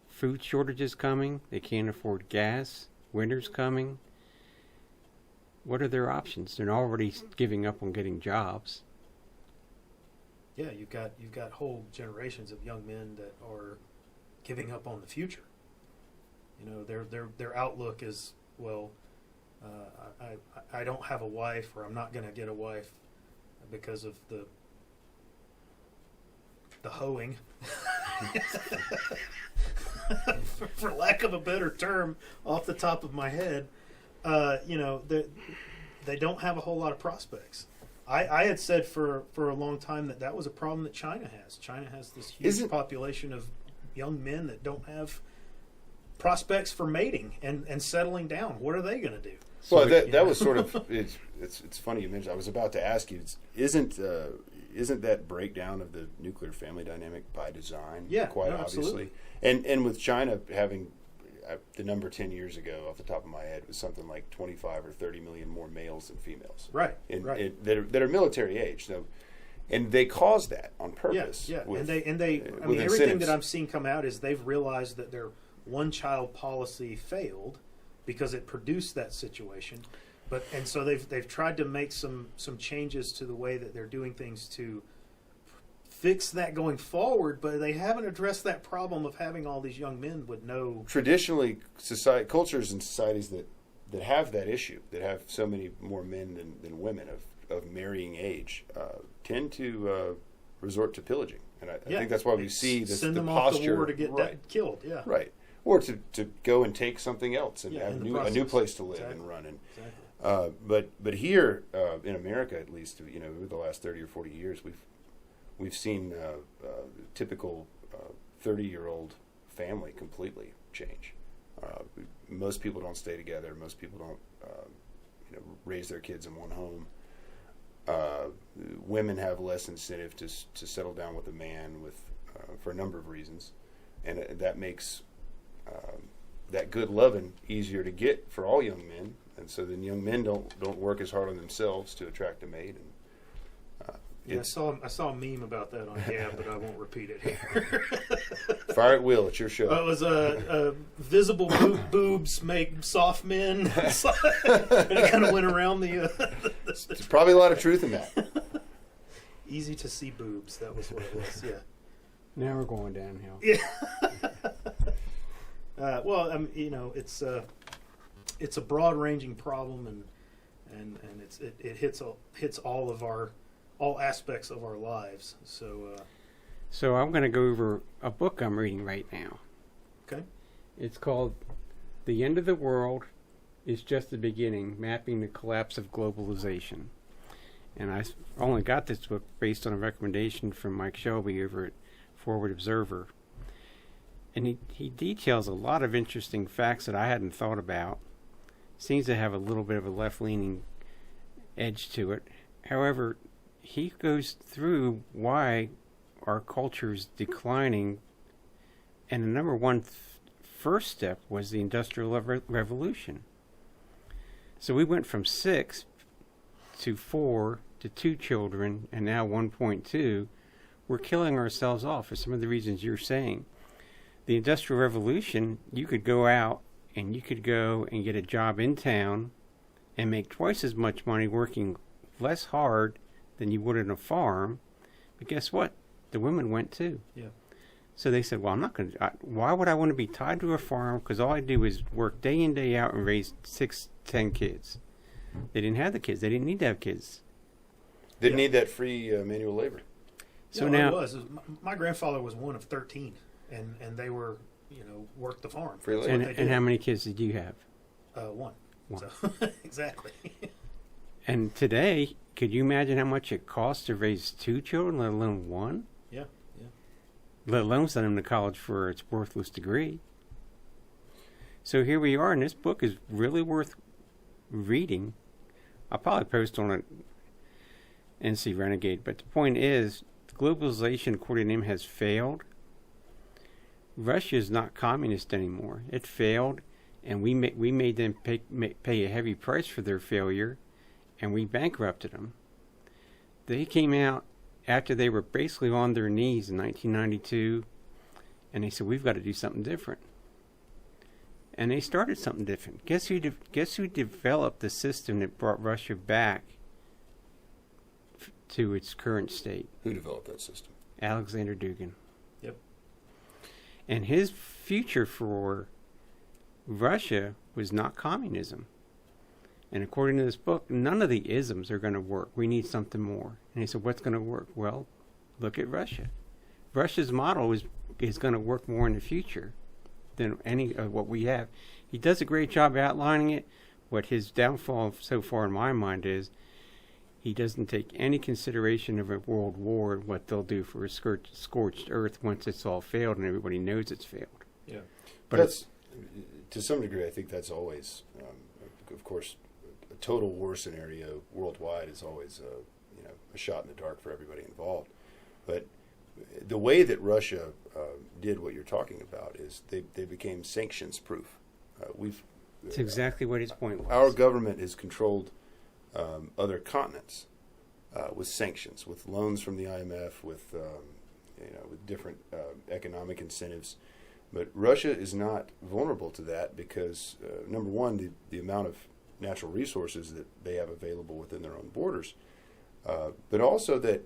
food shortages coming. They can't afford gas. Winter's coming. What are their options? They're already giving up on getting jobs. yeah, you've got whole generations of young men that are giving up on the future. Their outlook is, well, I don't have a wife, or I'm not going to get a wife because of the hoeing, for lack of a better term, off the top of my head. They don't have a whole lot of prospects. I had said for a long time that was a problem that China has. China has this huge population of young men that don't have prospects for mating and settling down. What are they going to do? Well, that was sort of it's funny you mentioned. I was about to ask you, isn't that breakdown of the nuclear family dynamic by design? Yeah, quite no, obviously. absolutely. And with China having the number 10 years ago off the top of my head was something like 25 or 30 million more males than females. Right. That are military age. So, and they caused that on purpose. Yeah. With, and they I with mean, everything incentives. that I'm seeing come out is they've realized that their one-child policy failed because it produced that situation. And so they've tried to make some changes to the way that they're doing things to fix that going forward, but they haven't addressed that problem of having all these young men with no. Traditionally, cultures and societies that have that issue, that have so many more men than women of marrying age, tend to resort to pillaging, and I think that's why we see this. Send them the off posture, to war to get killed. Yeah. Right. Or to go and take something else and have in the a new process. place to live Exactly. and run. And Exactly. but here in America, at least, over the last 30 or 40 years, we've seen typical 30-year-old family completely change. Most people don't stay together. Most people don't raise their kids in one home. Women have less incentive to settle down with a man for a number of reasons, and that makes that good loving easier to get for all young men, and so then young men don't work as hard on themselves to attract a mate. And I saw a meme about that on Gab, but I won't repeat it here. fire at will. It's your show. It was visible boobs make soft men, and it kind of went around There's probably a lot of truth in that. easy to see boobs. That was what it was. Yeah. Now we're going downhill. Yeah. Well, it's a broad-ranging problem, and it hits all aspects of our lives. So I'm going to go over a book I'm reading right now. Okay. It's called The End of the World is Just the Beginning, Mapping the Collapse of Globalization. And I only got this book based on a recommendation from Mike Shelby over at Forward Observer. And he details a lot of interesting facts that I hadn't thought about. Seems to have a little bit of a left-leaning edge to it. However, he goes through why our culture's declining, and the number one first step was the Industrial Revolution. So we went from 6 to 4 to 2 children, and now 1.2. We're killing ourselves off for some of the reasons you're saying. The Industrial Revolution, you could go out and you could go and get a job in town and make twice as much money working less hard than you would in a farm. But guess what? The women went too. Yeah. So they said, well, I'm not going to, why would I want to be tied to a farm? Because all I do is work day in, day out and raise 6, 10 kids. They didn't have the kids. They didn't need to have kids. Didn't need that free manual labor. So no, now, it was. My grandfather was one of 13, and they were, worked the farm. Free labor. and how many kids did you have? One. One. So, exactly. And today, could you imagine how much it costs to raise 2 children, let alone 1? Yeah. Let alone send them to college for its worthless degree. So here we are, and this book is really worth reading. I'll probably post on it NC Renegade, but the point is, globalization, according to him, has failed. Russia is not communist anymore. It failed, and we made them pay a heavy price for their failure, and we bankrupted them. They came out after they were basically on their knees in 1992, and they said, we've got to do something different. And they started something different. Guess who developed the system that brought Russia back to its current state? Who developed that system? Alexander Dugin. Yep. And his future for Russia was not communism. And according to this book, none of the isms are going to work. We need something more. And he said, what's going to work? Well, look at Russia. Russia's model is going to work more in the future than any of what we have. He does a great job outlining it. What his downfall so far in my mind is, he doesn't take any consideration of a world war and what they'll do for a scorched earth once it's all failed and everybody knows it's failed. Yeah. But That's, to some degree, I think that's always, of course, a total war scenario worldwide is always a shot in the dark for everybody involved. But the way that Russia did what you're talking about is they became sanctions proof. it's exactly what his point was. Our government has controlled other continents with sanctions, with loans from the IMF, with different economic incentives. But Russia is not vulnerable to that because, number one, the amount of natural resources that they have available within their own borders, but also that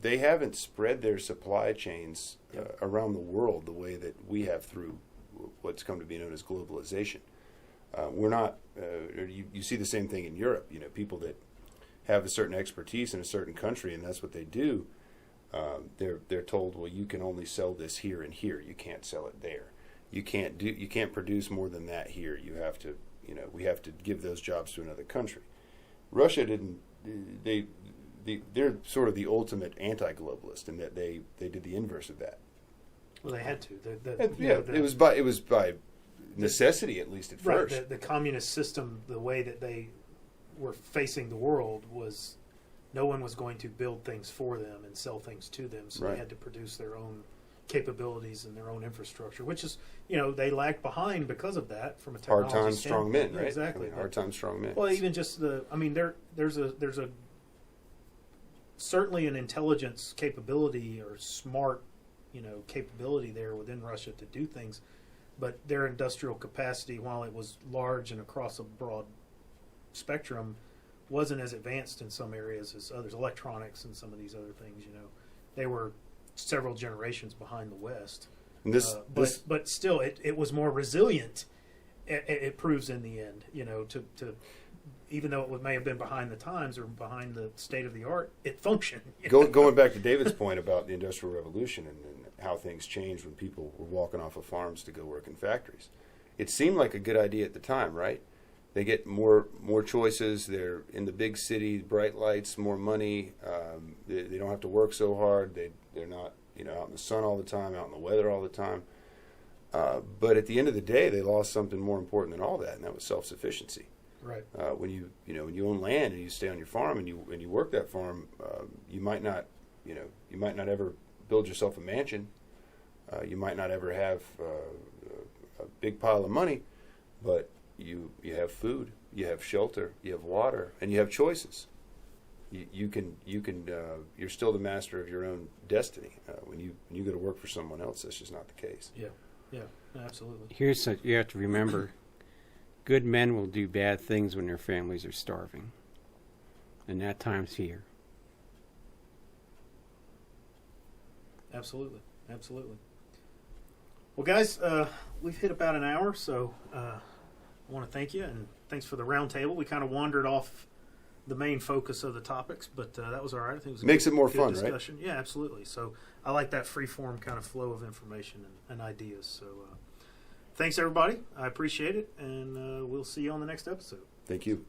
they haven't spread their supply chains around the world the way that we have through what's come to be known as globalization. We're not. You see the same thing in Europe. People that have a certain expertise in a certain country, and that's what they do. They're told, well, you can only sell this here and here. You can't sell it there. You can't produce more than that here. You have to. We have to give those jobs to another country. Russia didn't. They're sort of the ultimate anti-globalist in that they did the inverse of that. Well, they had to. It was by necessity, at least at first. The communist system, the way that they were facing the world was, no one was going to build things for them and sell things to them, so Right. they had to produce their own capabilities and their own infrastructure, which is, they lagged behind because of that from a Hard technology times, strong men, standpoint. right? Exactly. Hard times, strong men. Well, even just there's a certainly an intelligence capability or smart, capability there within Russia to do things, but their industrial capacity, while it was large and across a broad spectrum, wasn't as advanced in some areas as others. Electronics and some of these other things, they were several generations behind the West. And But still, it was more resilient. It proves in the end, to even though it may have been behind the times or behind the state of the art, it functioned. Going back to David's point about the Industrial Revolution and how things changed when people were walking off of farms to go work in factories. It seemed like a good idea at the time, right? They get more choices. They're in the big city, bright lights, more money. They don't have to work so hard. They're not out in the sun all the time, out in the weather all the time. But at the end of the day, they lost something more important than all that, and that was self-sufficiency. Right. When you own land and you stay on your farm and you work that farm, you might not ever build yourself a mansion. You might not ever have a big pile of money, but you have food, you have shelter, you have water, and you have choices. You're still the master of your own destiny. When you go to work for someone else, that's just not the case. Yeah, absolutely. You have to remember, good men will do bad things when their families are starving, and that time's here. Absolutely. Well, guys, we've hit about an hour, so I want to thank you, and thanks for the roundtable. We kind of wandered off the main focus of the topics, but that was all right. I think it was Makes it more good fun, discussion. Right? Yeah, absolutely. So I like that free-form kind of flow of information and ideas. So thanks, everybody. I appreciate it, and we'll see you on the next episode. Thank you.